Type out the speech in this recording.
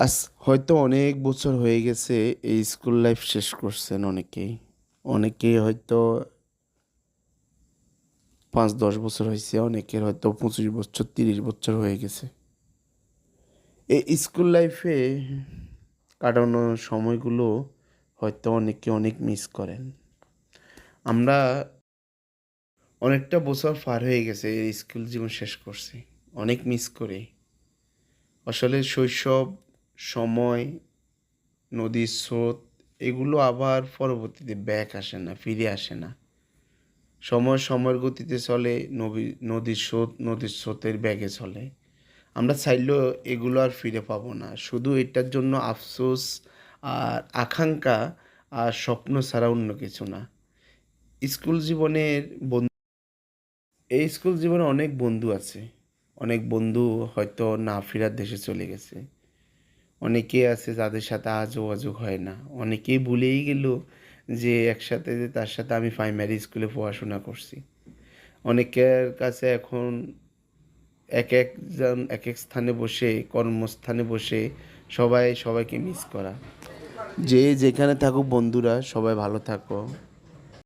আজ হয়তো অনেক বছর হয়ে গেছে এই স্কুল লাইফ শেষ করছেন অনেকেই। অনেকেই হয়তো 5-10 বছর হয়েছে, অনেকের হয়তো 25 বছর 30 বছর হয়ে গেছে। এই স্কুল লাইফে কাটানো সময়গুলো হয়তো অনেকে অনেক মিস করেন। আমরা অনেকটা বছর পার হয়ে গেছে এই স্কুল জীবন শেষ করছি, অনেক মিস করি। আসলে শৈশব, সময়, নদীর স্রোত এগুলো আবার পরবর্তীতে ব্যাক আসে না, ফিরে আসে না। সময় সময়ের গতিতে চলে, নদীর স্রোত নদীর স্রোতের ব্যাগে চলে। আমরা চাইলেও এগুলো আর ফিরে পাবো না। শুধু এটার জন্য আফসোস আর আকাঙ্ক্ষা আর স্বপ্ন ছাড়া অন্য কিছু না। স্কুল জীবনের এই স্কুল জীবনে অনেক বন্ধু আছে। অনেক বন্ধু হয়তো না ফেরার দেশে চলে গেছে। অনেকেই আছে যাদের সাথে আর যোগাযোগ হয় না। অনেকেই ভুলেই গেল যে একসাথে যে তার সাথে আমি প্রাইমারি স্কুলে পড়াশোনা করছি। অনেকের কাছে এখন একেকজন একেক স্থানে বসে, কর্মস্থানে বসে সবাই সবাইকে মিস করা। যে যেখানে থাকুক বন্ধুরা সবাই ভালো থাকো।